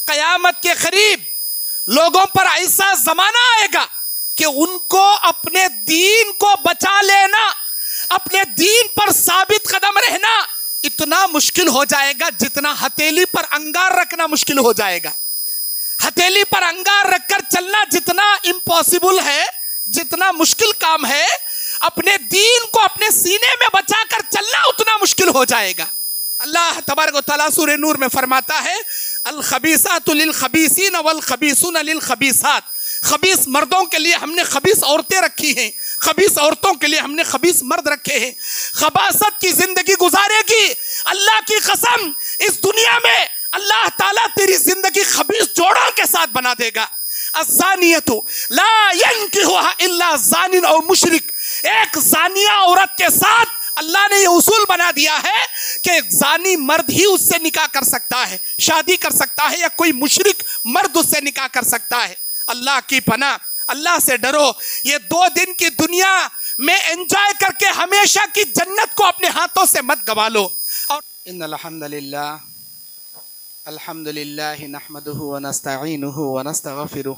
قیامت کے قریب لوگوں پر ایسا زمانہ آئے گا کہ ان کو اپنے دین کو بچا لینا، اپنے دین پر ثابت قدم رہنا اتنا مشکل ہو جائے گا جتنا ہتھیلی پر انگار رکھنا مشکل ہو جائے گا۔ ہتھیلی پر انگار رکھ کر چلنا جتنا امپاسبل ہے، جتنا مشکل کام ہے، اپنے دین کو اپنے سینے میں بچا کر چلنا اتنا مشکل ہو جائے گا۔ اللہ تبارک و تعالیٰ سورہ نور میں فرماتا ہے الخبیثات للخبیثین والخبیثون للخبیثات، خبیث مردوں کے لیے ہم نے خبیث عورتیں رکھی ہیں، خبیث عورتوں کے لیے ہم نے خبیث مرد رکھے ہیں۔ خباثت کی زندگی گزارے گی، اللہ کی قسم اس دنیا میں اللہ تعالیٰ تیری زندگی خبیث جوڑوں کے ساتھ بنا دے گا۔ الزانیۃ لا ینکحها الا زان او مشرک، ایک زانیہ عورت کے ساتھ اللہ نے یہ اصول بنا دیا ہے کہ زانی مرد ہی اس سے نکاح کر سکتا ہے، شادی کر سکتا ہے، یا کوئی مشرک مرد اس سے نکاح کر سکتا ہے۔ اللہ کی پناہ، اللہ سے ڈرو، یہ 2 دن کی دنیا میں انجوائے کر کے ہمیشہ کی جنت کو اپنے ہاتھوں سے مت گوا لو۔ اور ان الحمدللہ نحمده ونستعینه ونستغفره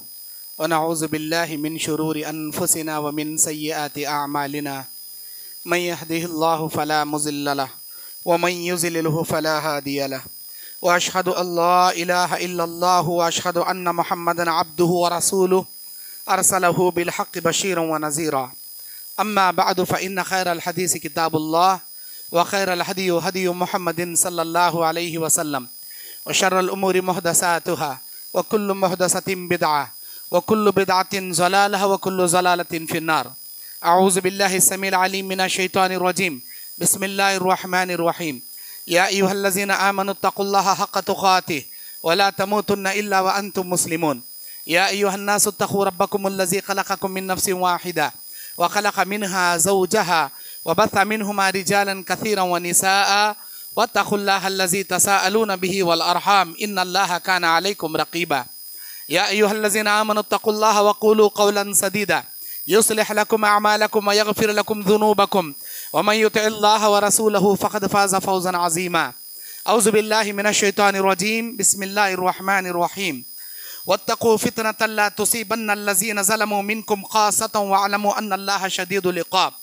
ونعوذ باللہ من شرور انفسنا ومن سیئات اعمالنا، من يهده الله فلا مضل له ومن يضلل فلا هادي له، واشهد ان لا اله الا الله واشهد ان محمدا عبده ورسوله ارسله بالحق بشيرا ونذيرا، اما بعد فان خير الحديث كتاب الله وخير الهدي هدي محمد صلى الله عليه وسلم، وشر الامور محدثاتها وكل محدثة بدعة وكل بدعة ضلالة وكل ضلالة في النار۔ اعوذ باللہ السمیع العلیم من الشیطان الرجیم، بسم اللہ الرحمن الرحیم، یا ایہا الذین آمنوا اتقوا اللہ حق تقاته ولا تموتن الا وانتم مسلمون، یا ایہا الناس اتقوا ربکم الذی خلقکم من نفس واحدہ وخلق منها زوجها وبث منهما رجالا كثيرا ونساء واتقوا الله الذي تساءلون به والارحام ان الله كان عليكم رقيبا، یا ایہا الذین آمنوا اتقوا اللہ وقولوا قولا سدیدا يصلح لكم أعمالكم ويغفر لكم ذنوبكم ومن يطع الله ورسوله فقد فاز فوزا عظيما۔ أعوذ بالله من الشيطان الرجيم، بسم الله الرحمن الرحيم، واتقوا فتنة لا تصيبن الذين ظلموا منكم خاصة واعلموا أن الله شديد العقاب،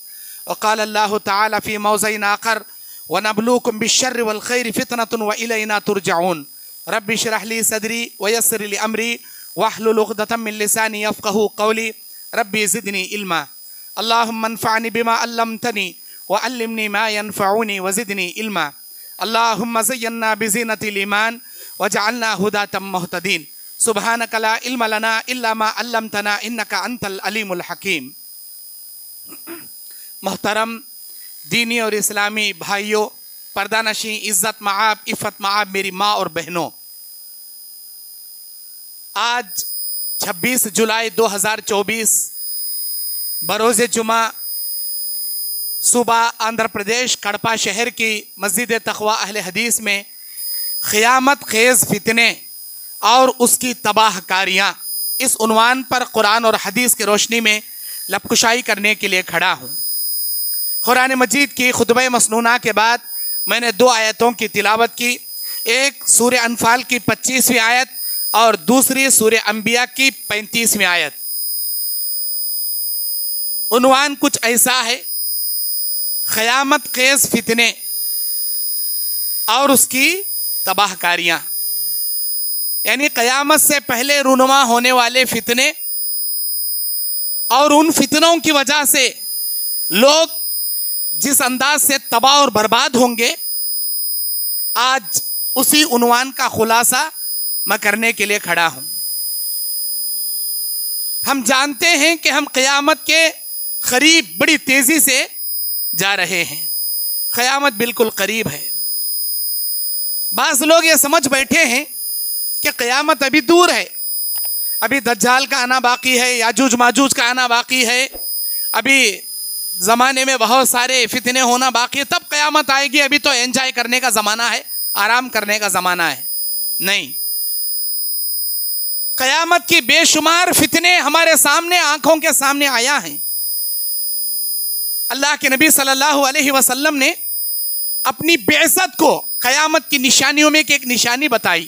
وقال الله تعالى في موضع آخر ونبلوكم بالشر والخير فتنة وإلينا ترجعون، رب اشرح لي صدري ويسر لي أمري واحلل عقدة من لساني يفقهوا قولي، ربی زدنی علما، اللہم انفعنی بما علمتنی وعلمنی ما ینفعنی وزدنی علما، اللہم زیننا بزینت الایمان وجعلنا ہداة مہتدین، سبحانک لا علم لنا الا ما علمتنا انک انت العلیم الحکیم۔ محترم دینی اور اسلامی بھائیوں، پردہ نشیں، عزت معاب، عفت معاب میری ماں اور بہنوں، آج 26 جولائی 2024 بروز جمعہ صوبہ آندھرا پردیش کڑپا شہر کی مسجد تقوی اہل حدیث میں قیامت خیز فتنے اور اس کی تباہ کاریاں، اس عنوان پر قرآن اور حدیث کی روشنی میں لب کشائی کرنے کے لیے کھڑا ہوں۔ قرآن مجید کی خطبہ مسنونہ کے بعد میں نے 2 آیتوں کی تلاوت کی، ایک سورہ انفال کی 25ویں آیت اور دوسری سورہ انبیاء کی 35ویں آیت۔ عنوان کچھ ایسا ہے، قیامت خیز فتنے اور اس کی تباہ کاریاں، یعنی قیامت سے پہلے رونما ہونے والے فتنے اور ان فتنوں کی وجہ سے لوگ جس انداز سے تباہ اور برباد ہوں گے، آج اسی عنوان کا خلاصہ میں کرنے کے لیے کھڑا ہوں۔ ہم جانتے ہیں کہ ہم قیامت کے قریب بڑی تیزی سے جا رہے ہیں، قیامت بالکل قریب ہے۔ بعض لوگ یہ سمجھ بیٹھے ہیں کہ قیامت ابھی دور ہے، ابھی دجال کا آنا باقی ہے، یاجوج ماجوج کا آنا باقی ہے، ابھی زمانے میں بہت سارے فتنے ہونا باقی ہے، تب قیامت آئے گی، ابھی تو انجوائے کرنے کا زمانہ ہے، آرام کرنے کا زمانہ ہے۔ نہیں، قیامت کی بے شمار فتنے ہمارے سامنے، آنکھوں کے سامنے آیا ہیں۔ اللہ کے نبی صلی اللہ علیہ وسلم نے اپنی بعثت کو قیامت کی نشانیوں میں ایک نشانی بتائی،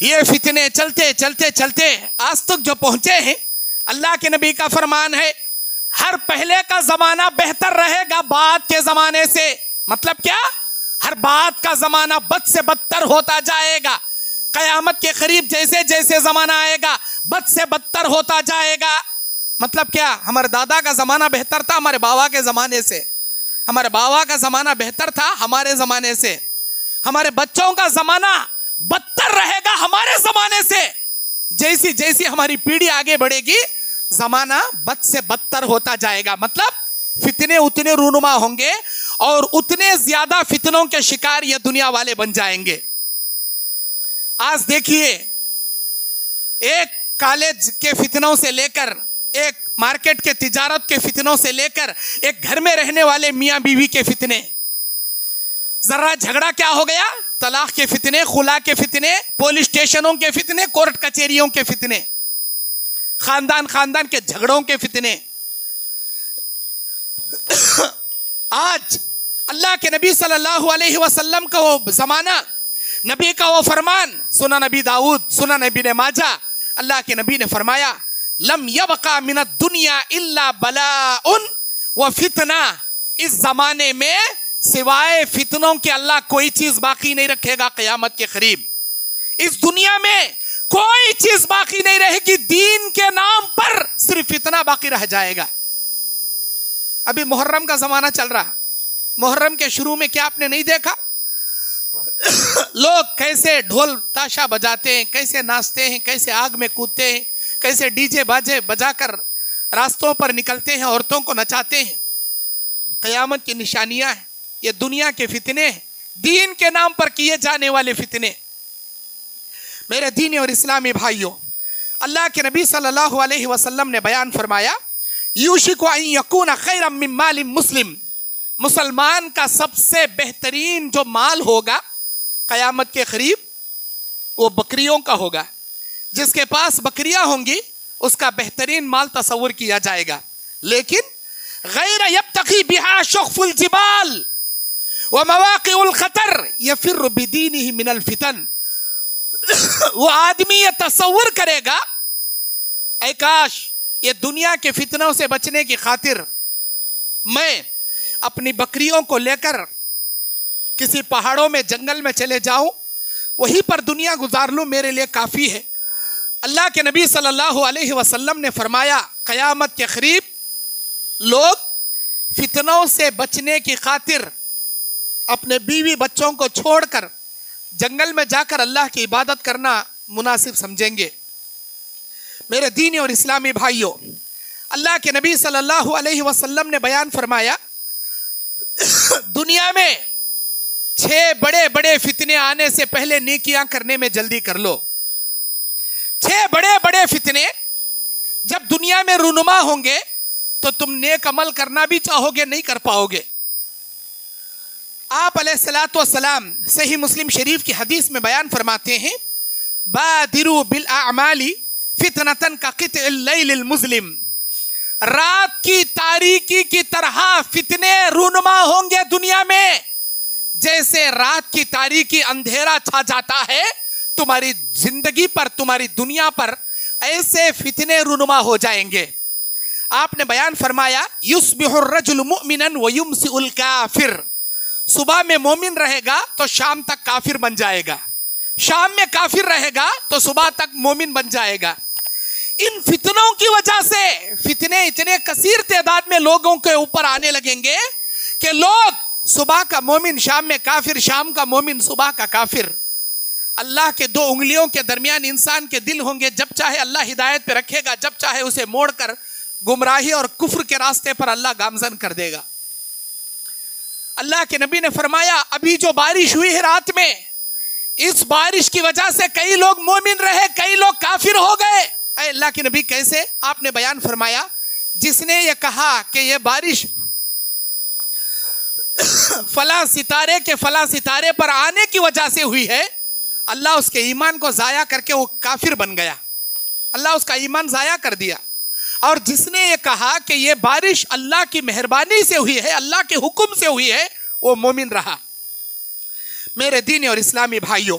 یہ فتنے چلتے چلتے چلتے آج تک جو پہنچے ہیں، اللہ کے نبی کا فرمان ہے ہر پہلے کا زمانہ بہتر رہے گا بعد کے زمانے سے۔ مطلب کیا؟ ہر بعد کا زمانہ بد سے بدتر ہوتا جائے گا۔ قیامت کے قریب جیسے جیسے زمانہ آئے گا بد سے بدتر ہوتا جائے گا۔ مطلب کیا؟ ہمارے دادا کا زمانہ بہتر تھا ہمارے بابا کے زمانے سے، ہمارے بابا کا زمانہ بہتر تھا ہمارے زمانے سے، ہمارے بچوں کا زمانہ بدتر رہے گا ہمارے زمانے سے۔ جیسی جیسی ہماری پیڑھی آگے بڑھے گی زمانہ بد سے بدتر ہوتا جائے گا۔ مطلب فتنے اتنے رونما ہوں گے اور اتنے زیادہ فتنوں کے شکار یہ دنیا والے بن جائیں گے۔ آج دیکھیے، ایک کالج کے فتنوں سے لے کر، ایک مارکیٹ کے تجارت کے فتنوں سے لے کر، ایک گھر میں رہنے والے میاں بیوی کے فتنے، ذرا جھگڑا کیا ہو گیا؟ طلاق کے فتنے، خلا کے فتنے، پولیس اسٹیشنوں کے فتنے، کورٹ کچہریوں کے فتنے، خاندان خاندان کے جھگڑوں کے فتنے۔ آج اللہ کے نبی صلی اللہ علیہ وسلم کا وہ زمانہ، نبی کا وہ فرمان، سنن نبی داؤد، سنن ابن ماجہ، اللہ کے نبی نے فرمایا لم یبقى من الدنیا الا بلاء وفتنہ، اس زمانے میں سوائے فتنوں کے اللہ کوئی چیز باقی نہیں رکھے گا قیامت کے قریب۔ اس دنیا میں کوئی چیز باقی نہیں رہے گی، دین کے نام پر صرف فتنہ باقی رہ جائے گا۔ ابھی محرم کا زمانہ چل رہا، محرم کے شروع میں کیا آپ نے نہیں دیکھا لوگ کیسے ڈھول تاشا بجاتے ہیں، کیسے ناچتے ہیں، کیسے آگ میں کودتے ہیں، کیسے ڈی جے باجے بجا کر راستوں پر نکلتے ہیں، عورتوں کو نچاتے ہیں۔ قیامت کی نشانیاں ہیں، یہ دنیا کے فتنے ہیں، دین کے نام پر کیے جانے والے فتنے۔ میرے دینی اور اسلامی بھائیوں، اللہ کے نبی صلی اللہ علیہ وسلم نے بیان فرمایا یوشک ان یکون خیرا من مال مسلم، مسلمان کا سب سے بہترین جو مال ہوگا قیامت کے قریب وہ بکریوں کا ہوگا۔ جس کے پاس بکریاں ہوں گی اس کا بہترین مال تصور کیا جائے گا، لیکن غیر یبتغی بہا شخف الجبال ومواقع الخطر یفر بدینہ من الفتن، وہ آدمی یہ تصور کرے گا اے کاش یہ دنیا کے فتنوں سے بچنے کی خاطر میں اپنی بکریوں کو لے کر کسی پہاڑوں میں جنگل میں چلے جاؤں، وہیں پر دنیا گزار لوں، میرے لیے کافی ہے۔ اللہ کے نبی صلی اللہ علیہ وسلم نے فرمایا قیامت کے قریب لوگ فتنوں سے بچنے کی خاطر اپنے بیوی بچوں کو چھوڑ کر جنگل میں جا کر اللہ کی عبادت کرنا مناسب سمجھیں گے۔ میرے دینی اور اسلامی بھائیوں، اللہ کے نبی صلی اللہ علیہ وسلم نے بیان فرمایا دنیا میں 6 بڑے بڑے فتنے آنے سے پہلے نیکیاں کرنے میں جلدی کر لو۔ 6 بڑے بڑے فتنے جب دنیا میں رونما ہوں گے تو تم نیک عمل کرنا بھی چاہو گے، نہیں کر پاؤ گے۔ آپ علیہ الصلوۃ والسلام صحیح مسلم شریف کی حدیث میں بیان فرماتے ہیں بادروا بالاعمال فتنة كقطع اللیل المظلم، رات کی تاریکی کی طرح فتنے رونما ہوں گے دنیا میں، جیسے رات کی تاریکی اندھیرا چھا جاتا ہے تمہاری زندگی پر، تمہاری دنیا پر ایسے فتنے رونما ہو جائیں گے۔ آپ نے بیان فرمایا یصبح الرجل مؤمنا ویمسئ الکافر، صبح میں مومن رہے گا تو شام تک کافر بن جائے گا، شام میں کافر رہے گا تو صبح تک مومن بن جائے گا۔ ان فتنوں کی وجہ سے فتنے اتنے کثیر تعداد میں لوگوں کے اوپر آنے لگیں گے کہ لوگ صبح کا مومن شام میں کافر، شام کا مومن صبح کا کافر۔ اللہ کے 2 انگلیوں کے درمیان انسان کے دل ہوں گے، جب چاہے اللہ ہدایت پہ رکھے گا، جب چاہے اسے موڑ کر گمراہی اور کفر کے راستے پر اللہ گامزن کر دے گا۔ اللہ کے نبی نے فرمایا ابھی جو بارش ہوئی ہے رات میں، اس بارش کی وجہ سے کئی لوگ مومن رہے، کئی لوگ کافر ہو گئے۔ اے اللہ کے نبی کیسے؟ آپ نے بیان فرمایا جس نے یہ کہا کہ یہ بارش فلاں ستارے کے فلاں ستارے پر آنے کی وجہ سے ہوئی ہے، اللہ اس کے ایمان کو ضائع کر کے وہ کافر بن گیا، اللہ اس کا ایمان ضائع کر دیا۔ اور جس نے یہ کہا کہ یہ بارش اللہ کی مہربانی سے ہوئی ہے، اللہ کے حکم سے ہوئی ہے، وہ مومن رہا۔ میرے دینی اور اسلامی بھائیوں،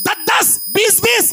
10-10, 20-20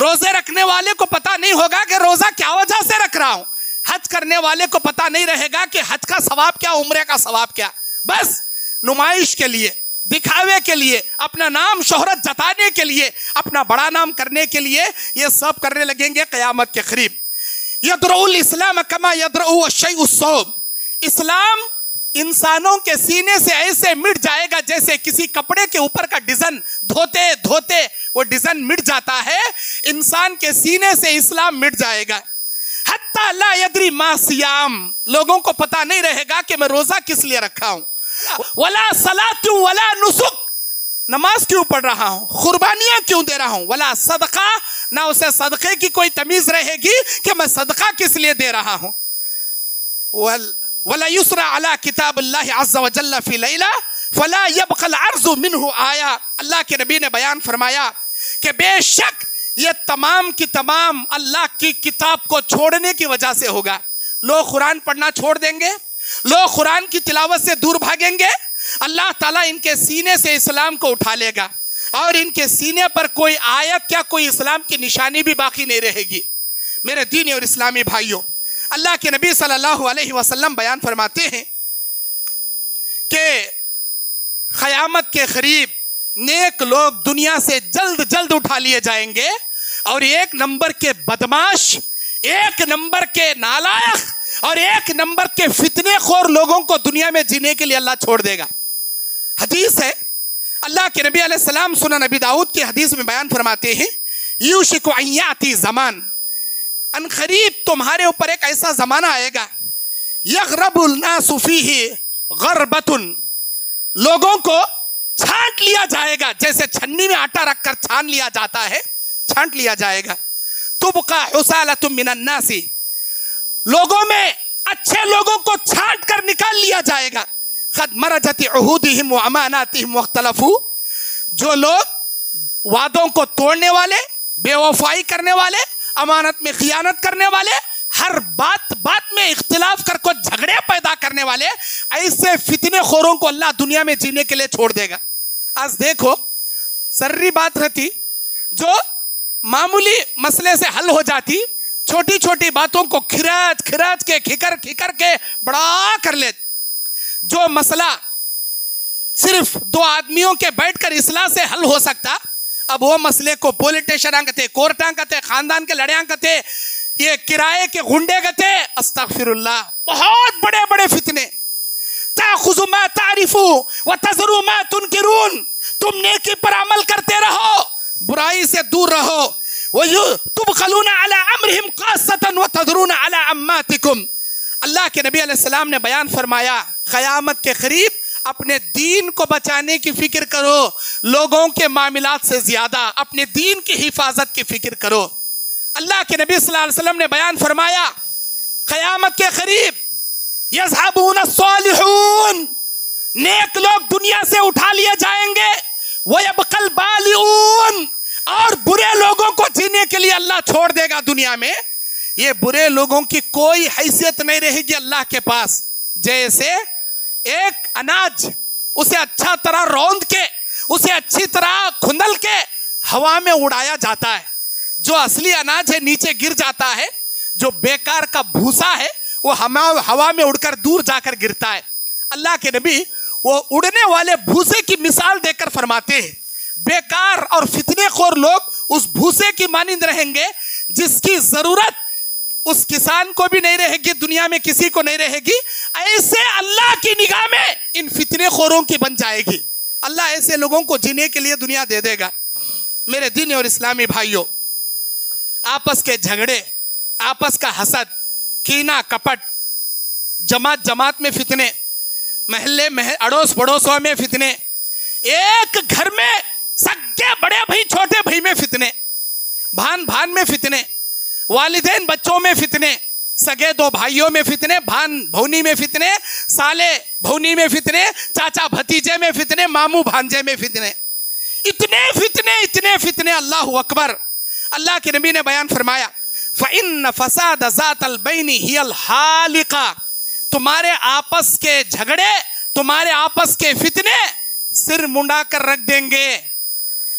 روزے رکھنے والے کو پتا نہیں ہوگا کہ روزہ کیا وجہ سے رکھ رہا ہوں. حج کرنے والے کو پتا نہیں رہے گا کہ حج کا ثواب کیا, عمرے کا ثواب کیا. بس نمائش کے لیے, دکھاوے کے لیے, اپنا نام شہرت جتانے کے لیے, اپنا بڑا نام کرنے کے لیے یہ سب کرنے لگیں گے قیامت کے قریب. یدرؤ الاسلام کما یدرؤ الشیء الصوب. اسلام انسانوں کے سینے سے ایسے مٹ جائے گا جیسے کسی کپڑے کے اوپر کا ڈیزائن دھوتے دھوتے وہ ڈیزائن مٹ جاتا ہے. انسان کے سینے سے اسلام مٹ جائے گا. حتی لا یدری ما صیام. لوگوں کو پتا نہیں رہے گا کہ میں روزہ کس لیے رکھا ہوں. ولا صلاۃ ولا نسک. نماز کیوں پڑھ رہا ہوں, قربانیاں کیوں دے رہا ہوں. ولا صدقہ, نہ اسے صدقے کی کوئی تمیز رہے گی کہ میں صدقہ کس لیے دے رہا ہوں. ولا یسرا علی کتاب اللہ عز وجل فی لیلہ فلا یبقى العرض منہ آیا. اللہ کے نبی نے بیان فرمایا کہ بے شک یہ تمام کی تمام اللہ کی کتاب کو چھوڑنے کی وجہ سے ہوگا. لوگ قرآن پڑھنا چھوڑ دیں گے, لوگ قرآن کی تلاوت سے دور بھاگیں گے. اللہ تعالیٰ ان کے سینے سے اسلام کو اٹھا لے گا اور ان کے سینے پر کوئی آیت کیا کوئی اسلام کی نشانی بھی باقی نہیں رہے گی. میرے دینی اور اسلامی بھائیوں, اللہ کے نبی صلی اللہ علیہ وسلم بیان فرماتے ہیں کہ قیامت کے قریب نیک لوگ دنیا سے جلد جلد اٹھا لیے جائیں گے اور ایک نمبر کے بدماش, ایک نمبر کے نالائق اور ایک نمبر کے فتنے خور لوگوں کو دنیا میں جینے کے لیے اللہ چھوڑ دے گا. حدیث ہے, اللہ کے نبی علیہ السلام سنن نبی داؤد کی حدیث میں بیان فرماتے ہیں یوشک ان یاتی زمان, ان قریب تمہارے اوپر ایک ایسا زمانہ آئے گا یغرب الناس فیہ غربۃ, لوگوں کو چھانٹ لیا جائے گا جیسے چھنی میں آٹا رکھ کر چھان لیا جاتا ہے, چھانٹ لیا جائے گا. تبقى حصالۃ من الناس, لوگوں میں اچھے لوگوں کو چھانٹ کر نکال لیا جائے گا. قد مرجت عہودہم واماناتہم واختلفوا, جو لوگ وعدوں کو توڑنے والے, بے وفائی کرنے والے, امانت میں خیانت کرنے والے, ہر بات بات میں اختلاف کر کو جھگڑے پیدا کرنے والے, ایسے فتنے خوروں کو اللہ دنیا میں جینے کے لیے چھوڑ دے گا. آج دیکھو ذری بات رہتی جو معمولی مسئلے سے حل ہو جاتی, چھوٹی چھوٹی باتوں کو کھرچ کھرچ کے کھکر کے بڑا کر لے. جو مسئلہ صرف دو آدمیوں کے بیٹھ کر اصلاح سے حل ہو سکتا, اب وہ مسئلے کو پولیٹیشن کہتے, کورٹاں کہتے, خاندان کے لڑیاں کہتے, یہ کرائے کے گنڈے کہتے. استغفر اللہ, بہت بڑے بڑے فتنے. تاخذ ما تعرفوا وتذروا ما تنکرون, تم نیکی پر عمل کرتے رہو, برائی سے دور رہو. تبخلون علی امرہم قاصۃ وتذرون علی عماتکم. اللہ کے نبی علیہ السلام نے بیان فرمایا قیامت کے قریب اپنے دین کو بچانے کی فکر کرو, لوگوں کے معاملات سے زیادہ اپنے دین کی حفاظت کی فکر کرو. اللہ کے نبی صلی اللہ علیہ وسلم نے بیان فرمایا قیامت کے قریب یذهبون الصالحون, نیک لوگ دنیا سے اٹھا لیے جائیں گے. وَيَبْقَى الْبَالِعُونَ, اور برے لوگوں کو جینے کے لیے اللہ چھوڑ دے گا دنیا میں. یہ برے لوگوں کی کوئی حیثیت نہیں رہے گی اللہ کے پاس. جیسے ایک اناج اسے اچھا طرح روند کے, اسے اچھی طرح کھندل کے ہوا میں اڑایا جاتا ہے, جو اصلی اناج ہے نیچے گر جاتا ہے, جو بیکار کا بھوسا ہے وہ ہوا میں اڑ کر دور جا کر گرتا ہے. اللہ کے نبی وہ اڑنے والے بھوسے کی مثال دے کر فرماتے ہیں بیکار اور فتنے خور لوگ اس بھوسے کی مانند رہیں گے جس کی ضرورت اس کسان کو بھی نہیں رہے گی, دنیا میں کسی کو نہیں رہے گی. ایسے اللہ کی نگاہ میں ان فتنے خوروں کی بن جائے گی. اللہ ایسے لوگوں کو جینے کے لیے دنیا دے دے گا. میرے دینی اور اسلامی بھائیوں, آپس کے جھگڑے, آپس کا حسد, کینہ کپٹ, جماعت جماعت میں فتنے, محلے اڑوس پڑوسوں میں فتنے, ایک گھر میں سگے بڑے بھائی چھوٹے بھائی میں فتنے, بھان بھان میں فتنے, والدین بچوں میں فتنے, سگے دو بھائیوں میں فتنے, بھان بھونی میں فتنے, سالے بھونی میں فتنے, چاچا بھتیجے میں فتنے, ماموں بھانجے میں فتنے. اتنے فتنے. اللہ اکبر. اللہ کے نبی نے بیان فرمایا فَإِنَّ فَسَادَ ذَاتَ الْبَيْنِ هِيَ الْحَالِقَةُ, تمہارے آپس کے جھگڑے, تمہارے آپس کے فتنے سر منڈا کر رکھ دیں گے.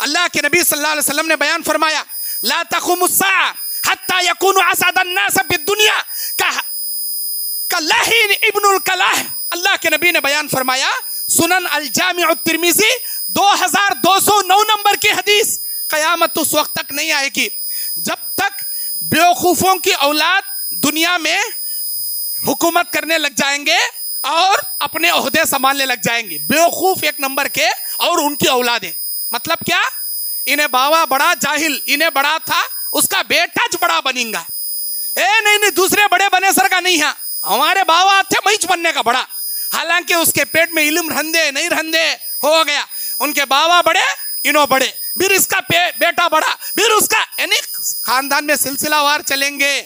اللہ کے نبی صلی اللہ علیہ وسلم نے بیان فرمایا لا تقوم الساعة حتى يكون اسعد الناس بالدنيا كاللهي ابن الكلاه. اللہ کے نبی نے بیان فرمایا سنن الجامع الترمذی 2209 نمبر کی حدیث، قیامت اس وقت تک نہیں آئے گی جب تک بیوقوفوں کی اولاد دنیا میں حکومت کرنے لگ جائیں گے اور اپنے عہدے سنبھالنے لگ جائیں گے. بیوقوف ایک نمبر کے اور ان کی اولادیں، مطلب کیا؟ انہیں باوا بڑا جاہل، انہیں بڑا تھا اس کا بیٹا بڑا بنیں گا. نہیں دوسرے بڑے بنے سر کا نہیں ہے، ہمارے باوا تھے مہیچ بننے کا بڑا، حالانکہ اس کے پیٹ میں علم رہندے نہیں رہندے ہو گیا. ان کے باوا بڑے انہوں بڑے، پھر اس کا بیٹا بڑا، پھر اس کا، یعنی خاندان میں سلسلہ وار چلیں گے.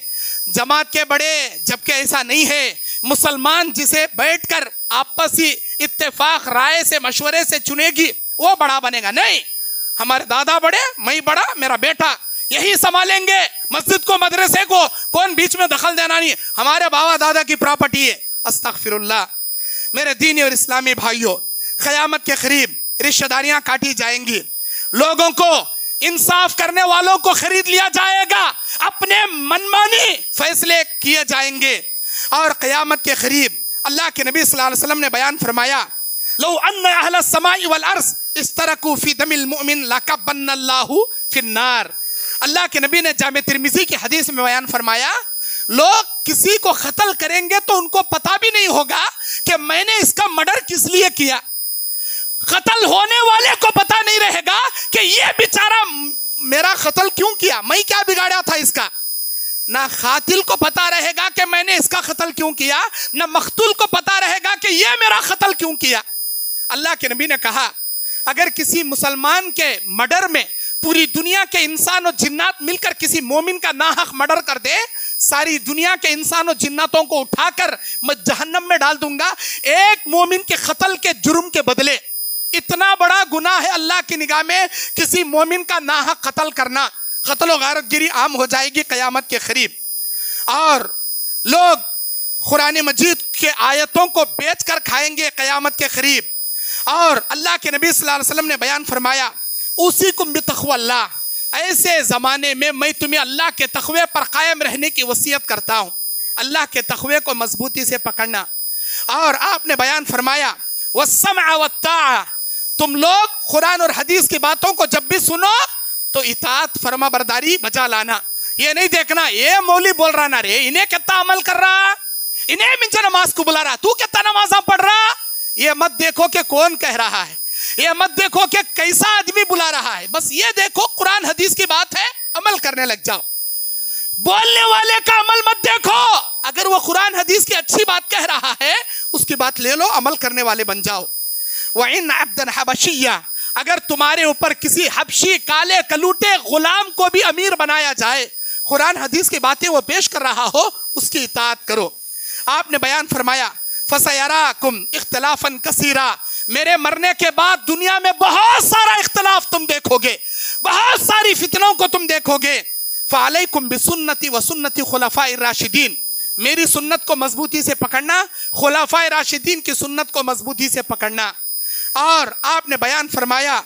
جماعت کے بڑے، جبکہ ایسا نہیں ہے. مسلمان جسے بیٹھ کر آپسی اتفاق رائے سے مشورے سے چنے گی وہ بڑا بنے گا. نہیں، ہمارے دادا بڑے، میں بڑا، میرا بیٹا، یہی سنبھالیں گے. مسجد کو مدرسے کو کون بیچ میں دخل دینا نہیں، ہمارے باوا دادا کی پراپرٹی ہے. استغفر اللہ. میرے دینی اور اسلامی بھائیوں، قیامت کے قریب رشتہ داریاں کاٹی جائیں گی، لوگوں کو انصاف کرنے والوں کو خرید لیا جائے گا، اپنے منمانی فیصلے کیے جائیں گے. اور قیامت کے قریب اللہ کے نبی صلی اللہ علیہ وسلم نے بیان فرمایا لو ان اہل السماء والارض استرکوا فی دم المؤمن لکبن اللہ فی النار. اللہ کے نبی نے جامع ترمذی کی حدیث میں بیان فرمایا لوگ کسی کو قتل کریں گے تو ان کو پتا بھی نہیں ہوگا کہ میں نے اس کا مرڈر کس لیے کیا. قتل ہونے والے کو پتا نہیں رہے گا کہ یہ بیچارہ میرا قتل کیوں کیا، میں کیا بگاڑا تھا اس کا. نہ قاتل کو پتا رہے گا کہ میں نے اس کا قتل کیوں کیا، نہ مقتول کو پتا رہے گا کہ یہ میرا قتل کیوں کیا. اللہ کے نبی نے کہا اگر کسی مسلمان کے مرڈر میں پوری دنیا کے انسان و جنات مل کر کسی مومن کا ناحق مرڈر کر دے، ساری دنیا کے انسان و جناتوں کو اٹھا کر میں جہنم میں ڈال دوں گا ایک مومن کے قتل کے جرم کے بدلے. اتنا بڑا گناہ ہے اللہ کی نگاہ میں کسی مومن کا ناحق قتل کرنا. قتل و غارت گیری عام ہو جائے گی قیامت کے قریب، اور لوگ قرآن مجید کے آیتوں کو بیچ کر کھائیں گے قیامت کے قریب. اور اللہ کے نبی صلی اللہ علیہ وسلم نے بیان فرمایا اوصیکم بتقوی اللہ، ایسے زمانے میں تمہیں اللہ کے تقوی پر قائم رہنے کی وصیت کرتا ہوں، اللہ کے تقوی کو مضبوطی سے پکڑنا. اور آپ نے بیان فرمایا والسمع والطاعہ، تم لوگ قرآن اور حدیث کی باتوں کو جب بھی سنو تو اطاعت فرما برداری بجا لانا. یہ نہیں دیکھنا یہ مولوی بول رہا نہ رے، انہیں کتنا عمل کر رہا، انہیں منچے نماز کو بلا رہا، تو کتنا نمازاں پڑھ رہا. یہ مت دیکھو کہ کون کہہ رہا ہے، یہ مت دیکھو کہ کیسا آدمی بلا رہا ہے، بس یہ دیکھو قرآن حدیث کی بات ہے، عمل کرنے لگ جاؤ. بولنے والے کا عمل مت دیکھو، اگر وہ قرآن حدیث کی اچھی بات کہہ رہا ہے اس کی بات لے لو، عمل کرنے والے بن جاؤ. وَإِنْ عَبْدًا حَبَشِيًّا، اگر تمہارے اوپر کسی حبشی کالے کلوٹے غلام کو بھی امیر بنایا جائے، قرآن حدیث کی باتیں وہ پیش کر رہا ہو، اس کی اطاعت کرو. آپ نے بیان فرمایا فَسَيَرَاكُمْ اخْتِلَافًا كَثِيرًا، میرے مرنے کے بعد دنیا میں بہت سارا اختلاف تم دیکھو گے، بہت ساری فتنوں کو تم دیکھو گے. فَعَلَيْكُمْ بِسُنَّتِ وَسُنَّتِ خُلَفَاءِ الرَّاشِدِينَ، میری سنت کو مضبوطی سے پکڑنا، خلفائے راشدین کی سنت کو مضبوطی سے پکڑنا. اور آپ نے بیان فرمایا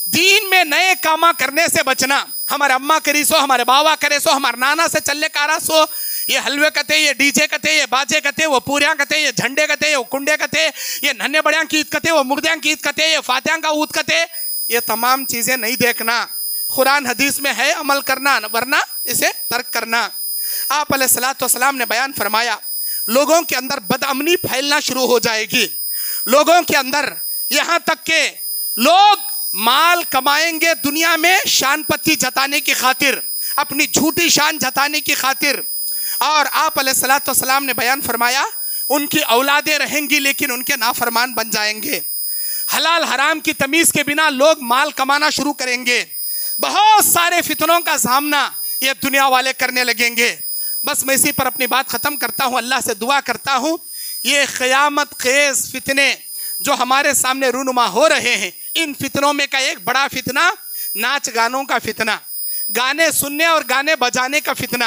دین میں نئے کاما کرنے سے بچنا. ہمارے اماں کری سو، ہمارے باوا کرے سو، ہمارے نانا سے چلے کارا سو، یہ حلوے کتے، یہ ڈی جے کتے، یہ باجے کتے، وہ پوریاں کتے، یہ جھنڈے کتے، وہ کنڈے کتے، یہ ننھے بڑیاں کی عید کتے، وہ مردیاں کی عید کتے، یہ فاتحاں کا عود کتے. یہ تمام چیزیں نہیں دیکھنا، قرآن حدیث میں ہے عمل کرنا، ورنہ اسے ترک کرنا. آپ علیہ الصلوۃ والسلام نے بیان فرمایا لوگوں کے اندر بدامنی پھیلنا شروع ہو جائے گی. لوگوں کے اندر یہاں تک کہ لوگ مال کمائیں گے دنیا میں شان پتی جتانے کی خاطر، اپنی جھوٹی شان جتانے کی خاطر. اور آپ علیہ الصلوۃ والسلام نے بیان فرمایا ان کی اولادیں رہیں گی لیکن ان کے نافرمان بن جائیں گے. حلال حرام کی تمیز کے بنا لوگ مال کمانا شروع کریں گے. بہت سارے فتنوں کا سامنا یہ دنیا والے کرنے لگیں گے. بس میں اسی پر اپنی بات ختم کرتا ہوں. اللہ سے دعا کرتا ہوں یہ قیامت خیز فتنے جو ہمارے سامنے رونما ہو رہے ہیں، ان فتنوں میں کا ایک بڑا فتنہ ناچ گانوں کا فتنہ، گانے سننے اور گانے بجانے کا فتنہ.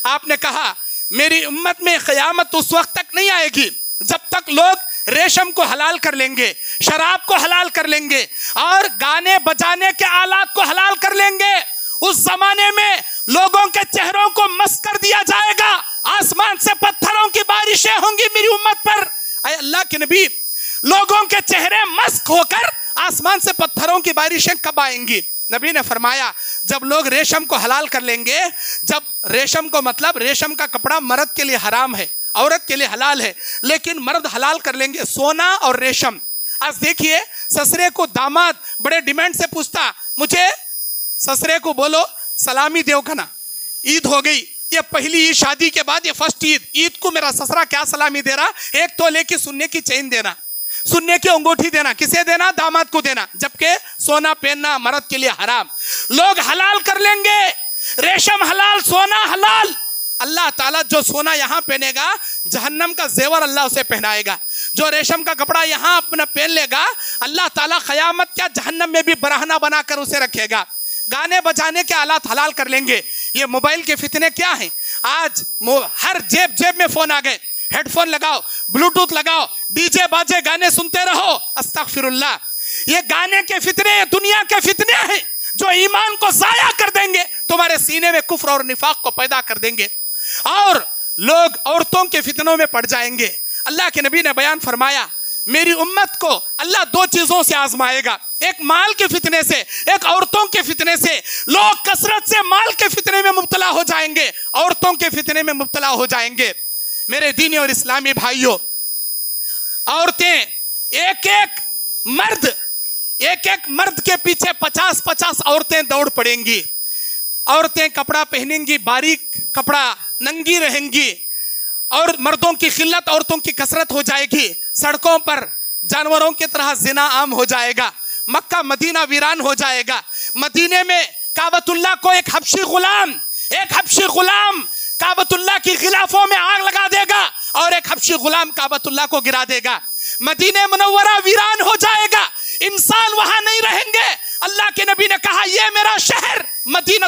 آپ نے کہا میری امت میں قیامت اس وقت تک نہیں آئے گی جب تک لوگ ریشم کو حلال کر لیں گے، شراب کو حلال کر لیں گے اور گانے بجانے کے آلات کو حلال کر لیں گے۔ اس زمانے میں لوگوں کے چہروں کو مسخ کر دیا جائے گا، آسمان سے پتھروں کی بارشیں ہوں گی میری امت پر۔ اے اللہ کے نبی، لوگوں کے چہرے مسخ ہو کر آسمان سے پتھروں کی بارشیں کب آئیں گی؟ نبی نے فرمایا جب لوگ ریشم کو حلال کر لیں گے، جب ریشم کو مطلب ریشم کا کپڑا مرد کے لیے حرام ہے، عورت کے لیے حلال ہے، لیکن مرد حلال کر لیں گے سونا اور ریشم۔ آج دیکھیے سسرے کو داماد بڑے ڈیمانڈ سے پوچھتا، مجھے سسرے کو بولو سلامی دیو کنا، عید ہو گئی، یہ پہلی عید شادی کے بعد، یہ فرسٹ عید کو میرا سسرا کیا سلامی دے رہا؟ ایک تولے کی سننے کی چین دینا، سننے کی انگوٹھی دینا۔ کسے دینا؟ داماد کو دینا، جبکہ سونا پہننا مرد کے لیے حرام۔ لوگ حلال کر لیں گے، ریشم حلال، سونا حلال۔ اللہ تعالیٰ جو سونا یہاں پہنے گا، جہنم کا زیور اللہ اسے پہنائے گا۔ جو ریشم کا کپڑا یہاں اپنا پہن لے گا، اللہ تعالیٰ قیامت کیا جہنم میں بھی برہنہ بنا کر اسے رکھے گا۔ گانے بجانے کے آلات حلال کر لیں گے۔ یہ موبائل کے فتنے کیا ہیں؟ آج ہر جیب میں فون آ گئے، ہیڈ فون لگاؤ، بلوٹوتھ لگاؤ، ڈی جے باجے گانے سنتے رہو۔ استغفر اللہ، یہ گانے کے فتنے دنیا کے فتنے ہیں جو ایمان کو ضائع کر دیں گے، تمہارے سینے میں کفر اور نفاق کو پیدا کر دیں گے، اور لوگ عورتوں کے فتنوں میں پڑ جائیں گے۔ اللہ کے نبی نے بیان فرمایا میری امت کو اللہ دو چیزوں سے آزمائے گا، ایک مال کے فتنے سے، ایک عورتوں کے فتنے سے۔ لوگ کثرت سے مال کے فتنے میں مبتلا ہو جائیں گے، عورتوں کے فتنے میں مبتلا ہو جائیں گے۔ میرے دینی اور اسلامی بھائیوں، عورتیں ایک ایک مرد کے پیچھے 50 عورتیں دوڑ پڑیں گی۔ عورتیں کپڑا پہنیں گی، باریک کپڑا، ننگی رہیں گی، اور مردوں کی قلت، عورتوں کی کثرت ہو جائے گی۔ سڑکوں پر جانوروں کی طرح زنا عام ہو جائے گا، مکہ مدینہ ویران ہو جائے گا۔ مدینے میں کعبۃ اللہ کو ایک حبشی غلام کعبۃ اللہ کی غلافوں میں آگ لگا دے گا، اور ایک حبشی غلام کعبۃ اللہ کو گرا دے گا۔ مدینہ منورہ ویران ہو جائے گا، انسان وہاں نہیں رہیں گے۔ اللہ کے نبی نے کہا یہ میرا شہر مدینہ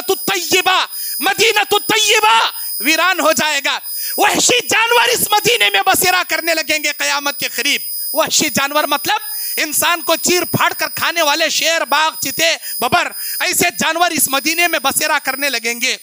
الطیبہ ویران ہو جائے گا۔ وحشی جانور اس مدینے میں بسیرا کرنے لگیں گے قیامت کے قریب۔ وحشی جانور مطلب انسان کو چیر پھاڑ کر کھانے والے شیر، باغ، چیتے، ببر، ایسے جانور اس مدینے میں بسیرا کرنے لگیں گے۔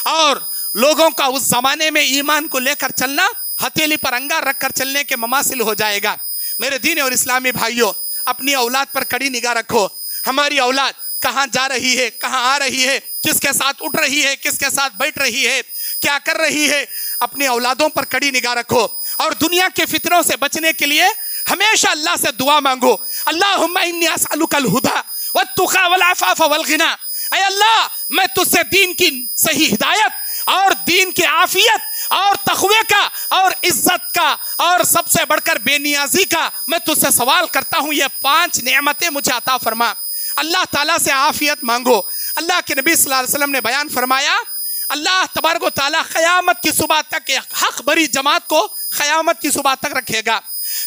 اور لوگوں کا اس زمانے میں ایمان کو لے کر چلنا ہتھیلی پر انگار رکھ کر چلنے کے مماثل ہو جائے گا۔ میرے دین اور اسلامی بھائیوں، اپنی اولاد پر کڑی نگاہ رکھو۔ ہماری اولاد کہاں جا رہی ہے، کہاں آ رہی ہے، کس کے ساتھ اٹھ رہی ہے، کس کے ساتھ بیٹھ رہی ہے، کیا کر رہی ہے۔ اپنی اولادوں پر کڑی نگاہ رکھو، اور دنیا کے فتنوں سے بچنے کے لیے ہمیشہ اللہ سے دعا مانگو۔ اللہم انی اسألک الہدی والتقی والعفاف والغنی۔ اے اللہ، میں تجھ سے دین کی صحیح ہدایت اور دین کی عافیت اور تقوی کا اور عزت کا اور سب سے بڑھ کر بے نیازی کا میں تجھ سے سوال کرتا ہوں، یہ 5 نعمتیں مجھے عطا فرما۔ اللہ تعالیٰ سے عافیت مانگو۔ اللہ کے نبی صلی اللہ علیہ وسلم نے بیان فرمایا اللہ تبارک و تعالیٰ قیامت کی صبح تک حق بری جماعت کو قیامت کی صبح تک رکھے گا،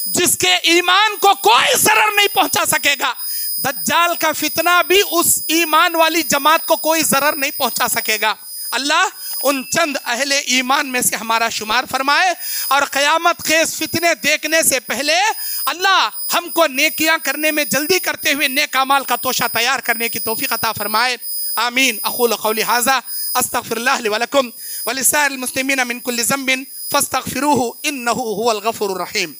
جس کے ایمان کو کوئی ضرر نہیں پہنچا سکے گا۔ دجال کا فتنہ بھی اس ایمان والی جماعت کو کوئی ضرر نہیں پہنچا سکے گا۔ اللہ ان چند اہل ایمان میں سے ہمارا شمار فرمائے، اور قیامت خیز فتنے دیکھنے سے پہلے اللہ ہم کو نیکیاں کرنے میں جلدی کرتے ہوئے نیک اعمال کا توشہ تیار کرنے کی توفیق عطا فرمائے۔ آمین۔ اقول قولی ھذا استغفر اللہ لی ولکم ولسائر المسلمین من کل ذنب فاستغفروہ انہ هو الغفور الرحیم۔